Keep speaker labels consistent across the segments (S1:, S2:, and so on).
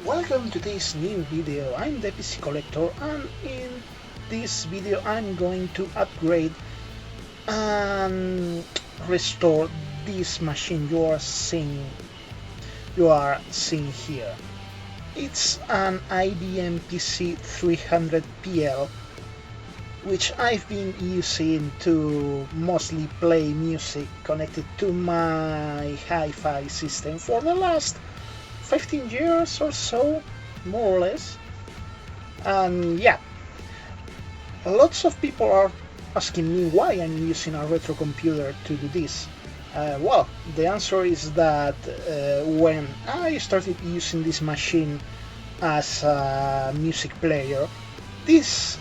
S1: Welcome to this new video. I'm the PC Collector, and in this video I'm going to upgrade and restore this machine you are seeing here. It's an IBM PC300 PL, which I've been using to mostly play music connected to my hi-fi system for the last 15 years or so, more or less. And yeah, lots of people are asking me why I'm using a retro computer to do this. Well, the answer is that when I started using this machine as a music player, it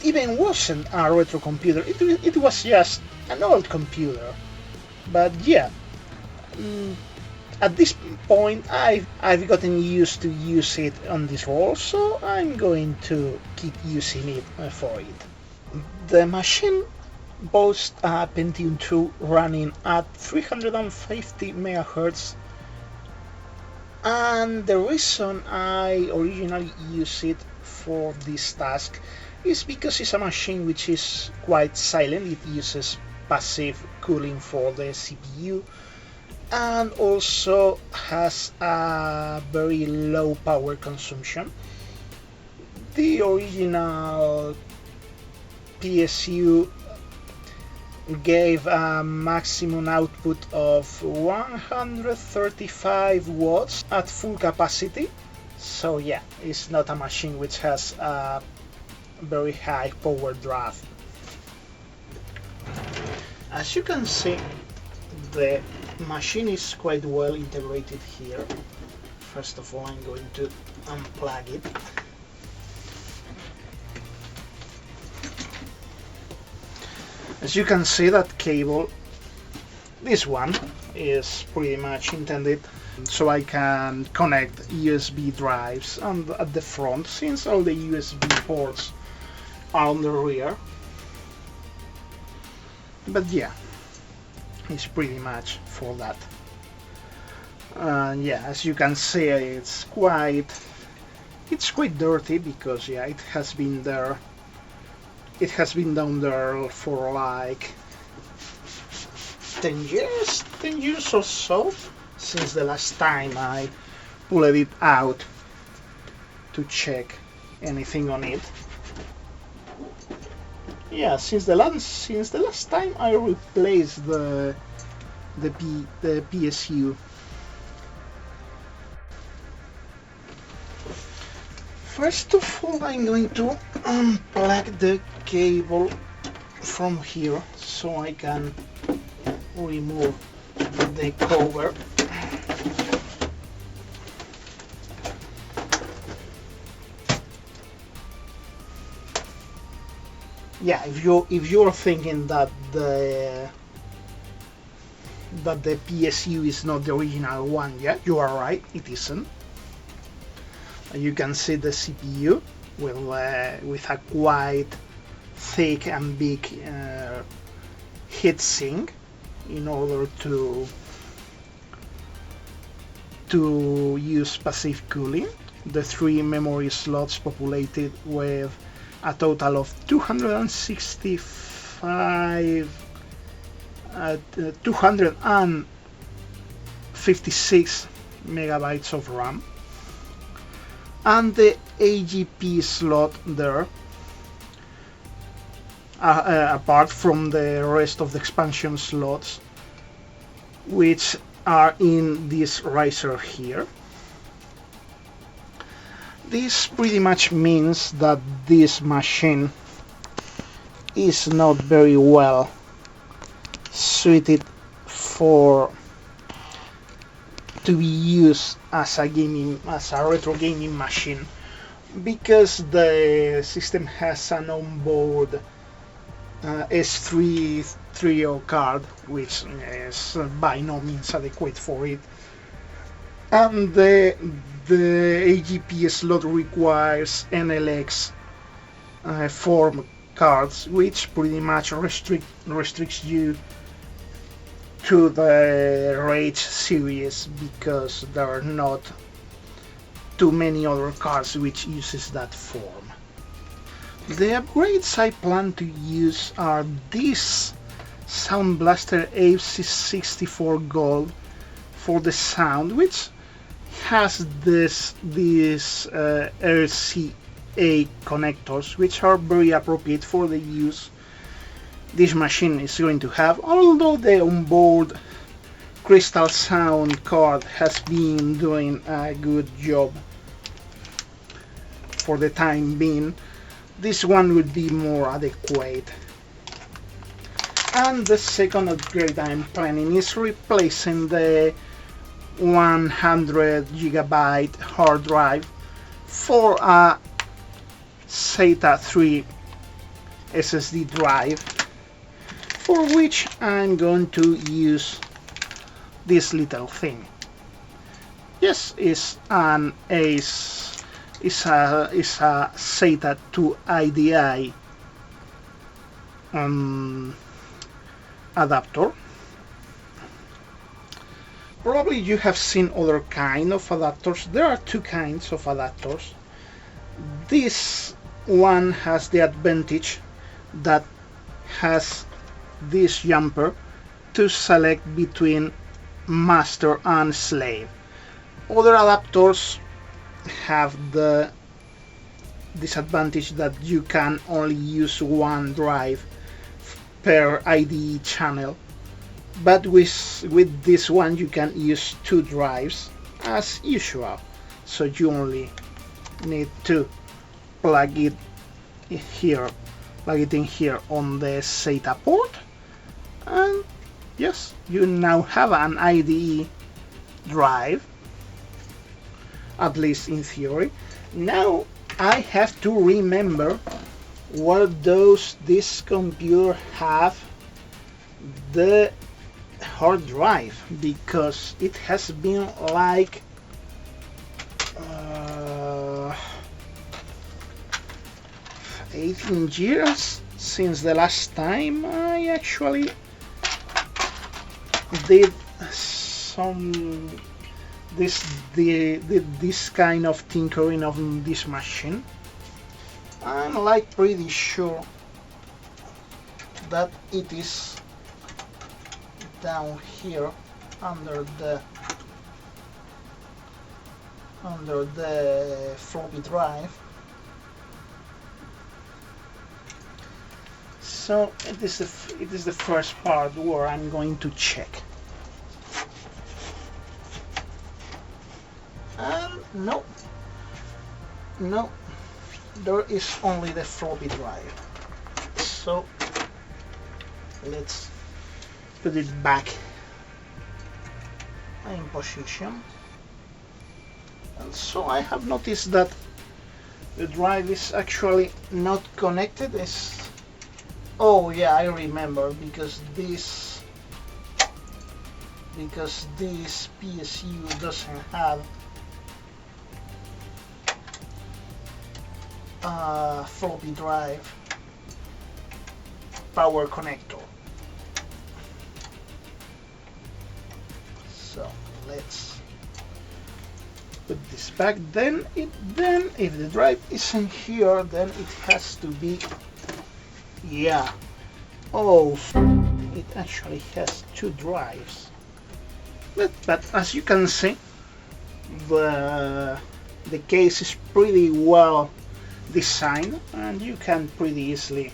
S1: even wasn't a retro computer, it was just an old computer. But yeah, at this point I've gotten used to use it on this role, so I'm going to keep using it for it. The machine boasts a Pentium 2 running at 350 MHz, and the reason I originally used it for this task is because it's a machine which is quite silent. It uses passive cooling for the CPU and also has a very low power consumption. The original PSU gave a maximum output of 135 watts at full capacity, so yeah, it's not a machine which has a very high power draft. As you can see, the machine is quite well integrated here. First of all, I'm going to unplug it. As you can see, that cable, this one, is pretty much intended so I can connect USB drives at the front, since all the USB ports are on the rear. But yeah, it's pretty much for that. Yeah, as you can see, it's quite dirty, because yeah, it has been down there for like 10 years or so, since the last time I pulled it out to check anything on it. Yeah, since the last time I replaced the PSU. First of all, I'm going to unplug the cable from here so I can remove the cover. Yeah, if you're thinking that the PSU is not the original one, yeah, you are right, it isn't. You can see the CPU with a quite thick and big heatsink in order to use passive cooling. The 3 memory slots populated with a total of 256 megabytes of RAM, and the AGP slot there, apart from the rest of the expansion slots, which are in this riser here. This pretty much means that this machine is not very well suited to be used as a retro gaming machine, because the system has an onboard S3 card, which is by no means adequate for it, and the AGP slot requires NLX form cards, which pretty much restricts you to the Rage series, because they're not to many other cards which uses that form. The upgrades I plan to use are this Sound Blaster AC64 Gold for the sound, which has this RCA connectors, which are very appropriate for the use this machine is going to have, although the onboard Crystal Sound card has been doing a good job for the time being. This one would be more adequate. And the second upgrade I'm planning is replacing the 100 GB hard drive for a SATA 3 SSD drive, for which I'm going to use this little thing. Yes, it's a SATA to IDI adapter. Probably you have seen other kind of adapters. There are two kinds of adapters. This one has the advantage that has this jumper to select between master and slave. Other adapters have the disadvantage that you can only use one drive per IDE channel, but with this one you can use two drives as usual, so you only need to plug it in here on the SATA port, and yes, you now have an IDE drive, at least in theory. Now I have to remember where this computer have the hard drive, because it has been like 18 years since the last time I actually did this kind of tinkering on this machine. I'm like pretty sure that it is down here under the floppy drive. So it is the first part where I'm going to check. And no, there is only the floppy drive. So let's put it back in position. And so I have noticed that the drive is actually not connected. Oh yeah, I remember, because this PSU doesn't have a floppy drive power connector. So let's put this back. Then if the drive isn't here, then it has to be, yeah. Oh, it actually has two drives. But as you can see, the case is pretty well designed, and you can pretty easily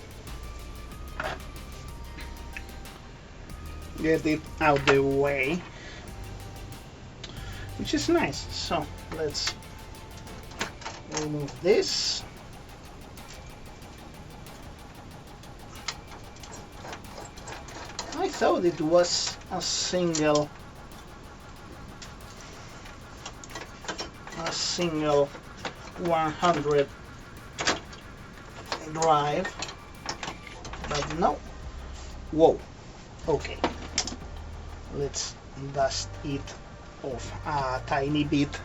S1: get it out the way, which is nice. So let's remove this. I thought it was a single 100 drive, but no. Whoa. Okay, let's dust it off a tiny bit.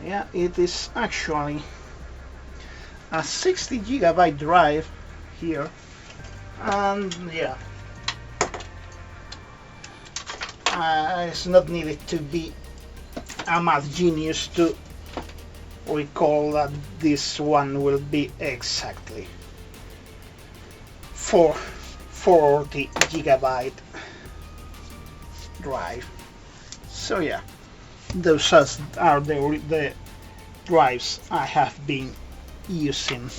S1: Yeah, it is actually a 60 GB drive here, and yeah, it's not needed to be a math genius to recall that this one will be exactly 40 gigabyte drive. So yeah, those are the drives I have been using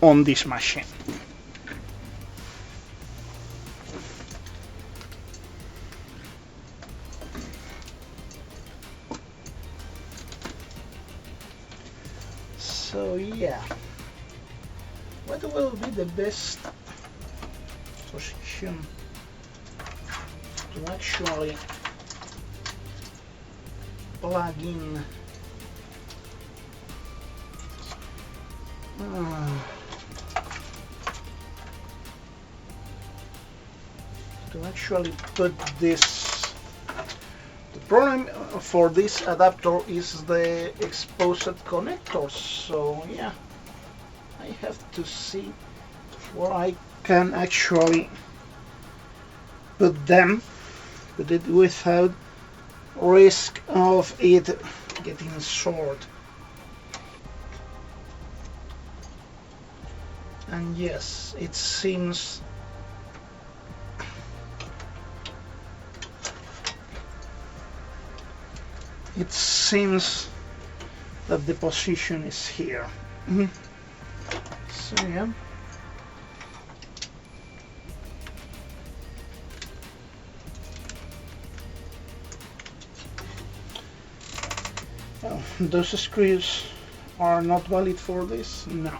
S1: on this machine. So yeah, what will be the best position to actually plug in to actually put this. The problem for this adapter is the exposed connectors, so yeah, I have to see where I can actually put it without risk of it getting short. And yes, it seems that the position is here. So yeah. Oh, those screws are not valid for this? No.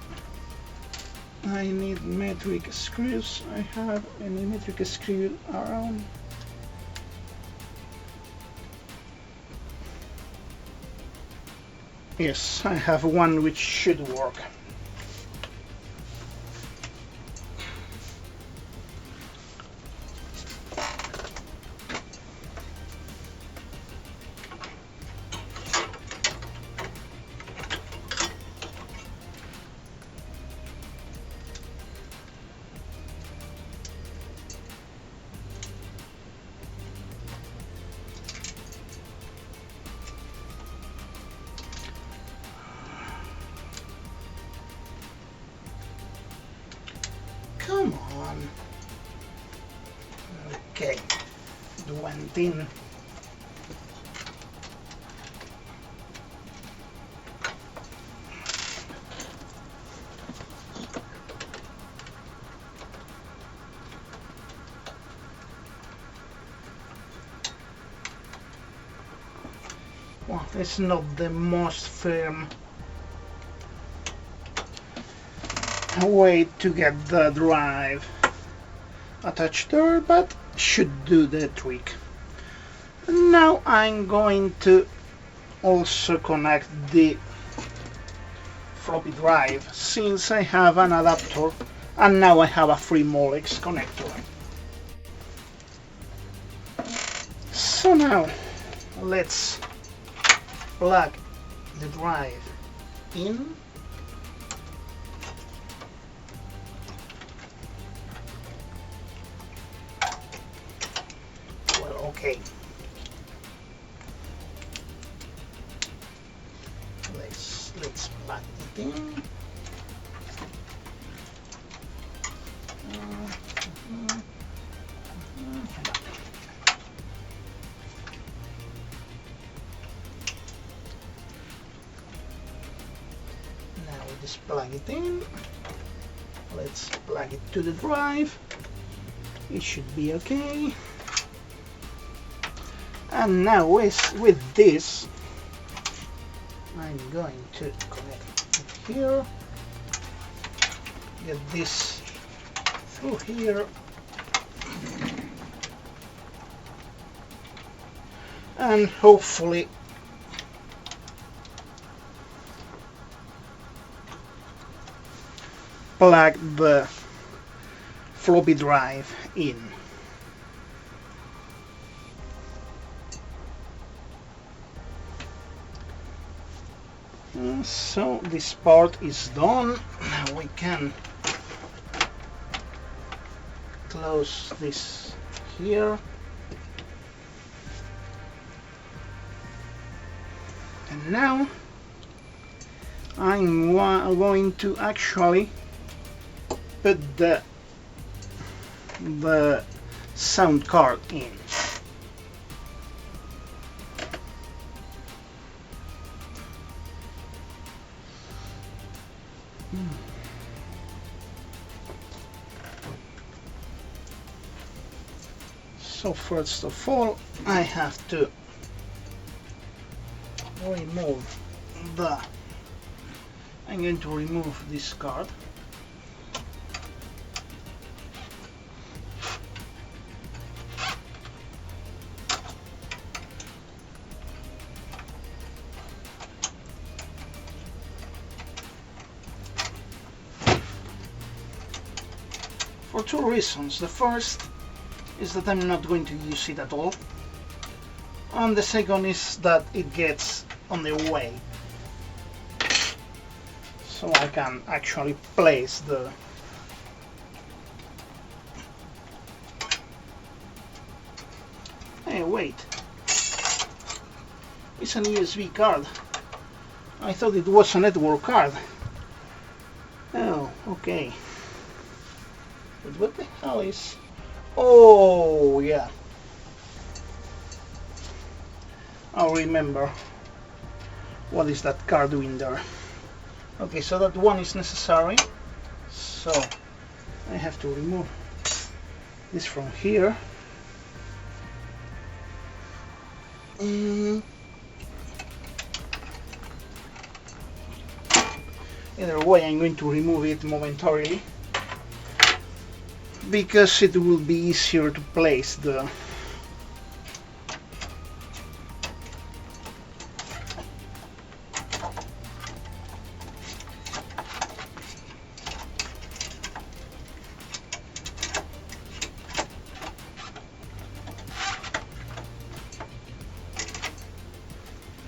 S1: I need metric screws. I have any metric screw around? Yes, I have one which should work. Come on. Okay, it went in. Well, it's not the most firm way to get the drive attached there, but should do the trick. And now I'm going to also connect the floppy drive, since I have an adapter and now I have a free Molex connector. So now let's plug the drive in. Okay, let's plug it in. Now we just plug it in. Let's plug it to the drive. It should be okay. And now with this, I'm going to connect it here, get this through here, and hopefully plug the floppy drive in. So this part is done. Now we can close this here. And now I'm going to actually put the sound card in. So first of all, I have to remove I'm going to remove this card. For two reasons. The first is that I'm not going to use it at all, and the second is that it gets on the way, so I can actually place the hey, wait, it's an USB card. I thought it was a network card. Oh, okay. But what the hell is... Oh, yeah. I'll remember. What is that card doing there? Okay, so that one is necessary. So I have to remove this from here. Either way, I'm going to remove it momentarily, because it will be easier to place the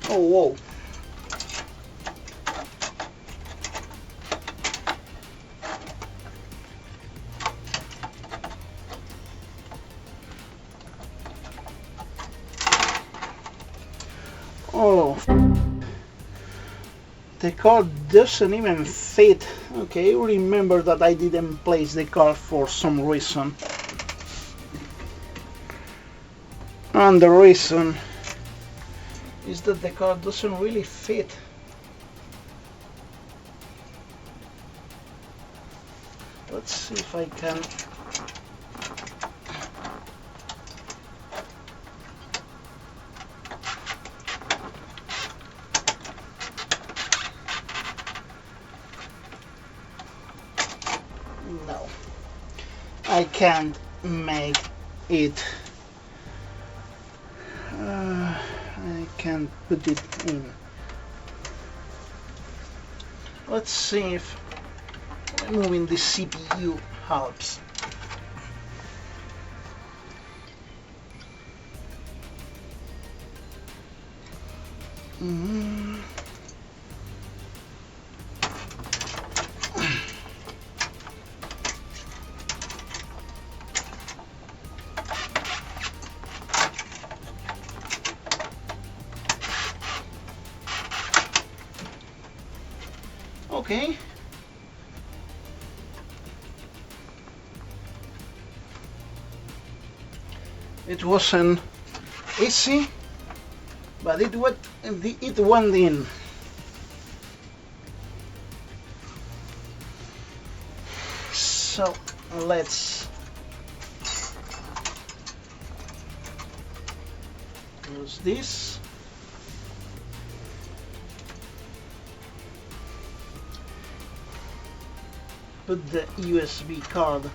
S1: oh, whoa. Oh, the card doesn't even fit. Okay, remember that I didn't place the card for some reason, and the reason is that the card doesn't really fit. Let's see if I can. No, I can't make it. I can't put it in. Let's see if removing the CPU helps. Okay. It wasn't easy, but it went in. So let's close this. Put the USB card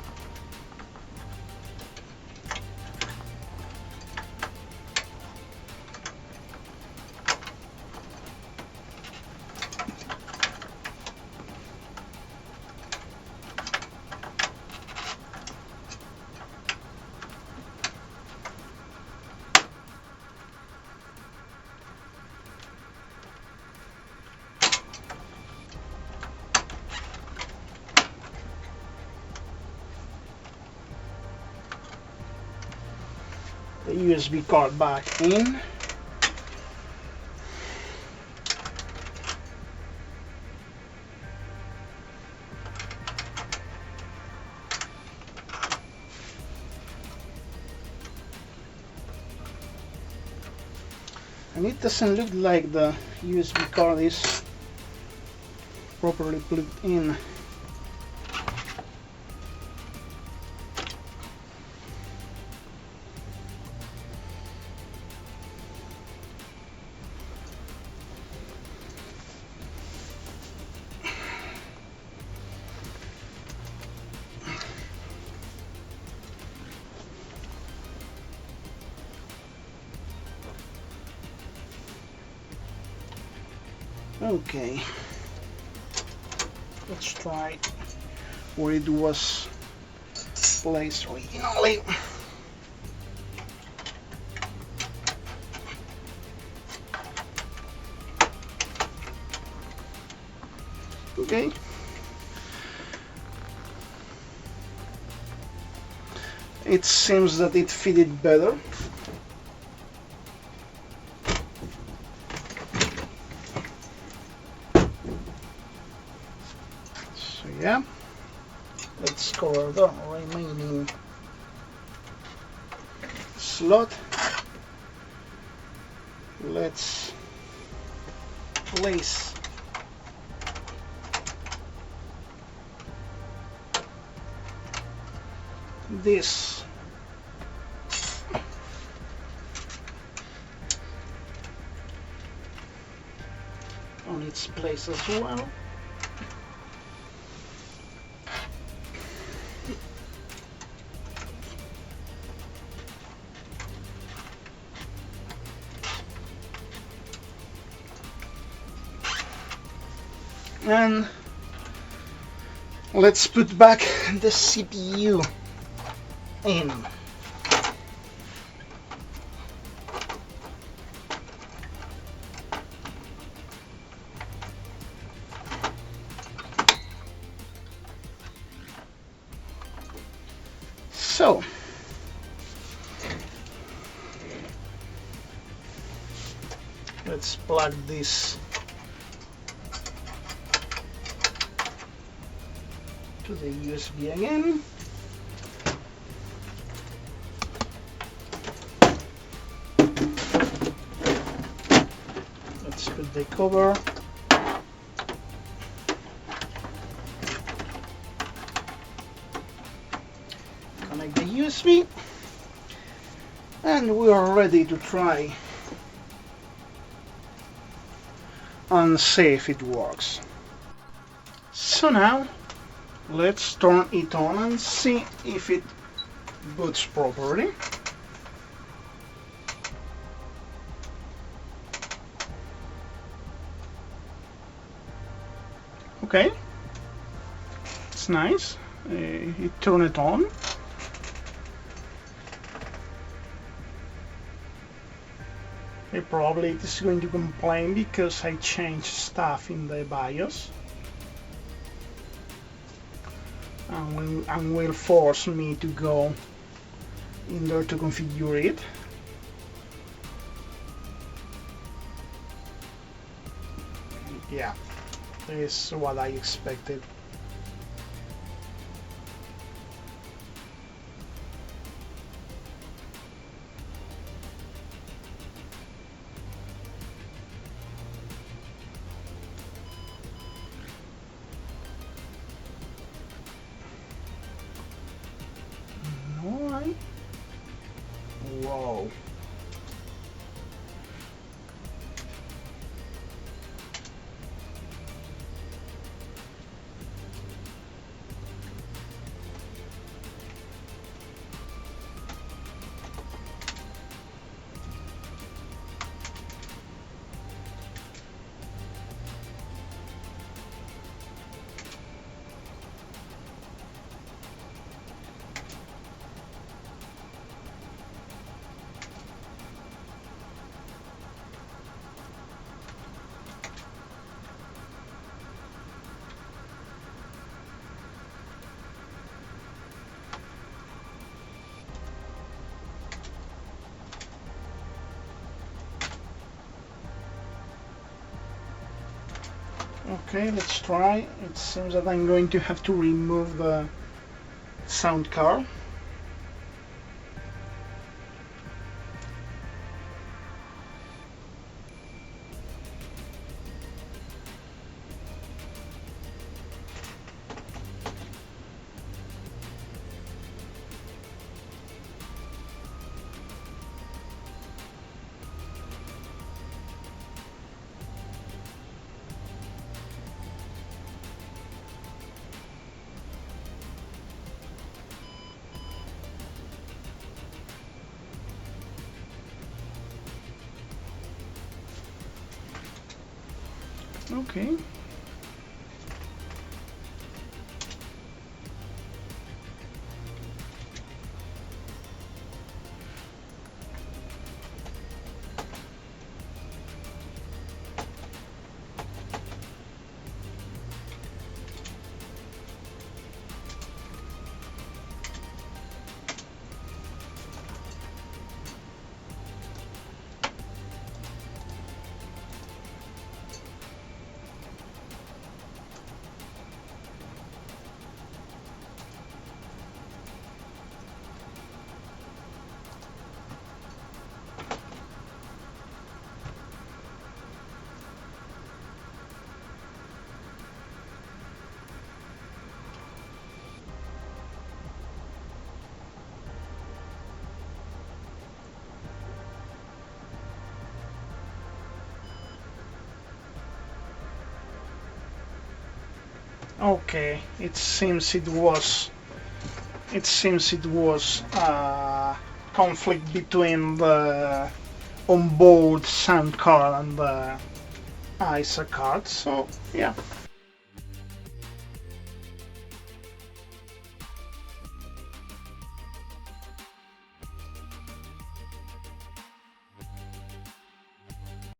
S1: the USB card back in. And it doesn't look like the USB card is properly plugged in. Okay, let's try where it was placed originally. Okay. It seems that it fitted better. So yeah, let's cover the remaining slot. Let's place this on its place as well. And let's put back the CPU in. So let's plug this to the USB again. Let's put the cover. Connect the USB, and we are ready to try and see if it works. So now let's turn it on and see if it boots properly. Okay, it's nice. It turned it on. Probably it is going to complain because I changed stuff in the BIOS. And will force me to go in there to configure it. Yeah, this is what I expected. Alright. Whoa. Okay, let's try. It seems that I'm going to have to remove the sound card. Okay. Okay, it seems it was conflict between the onboard sound card and the ISA card. So yeah,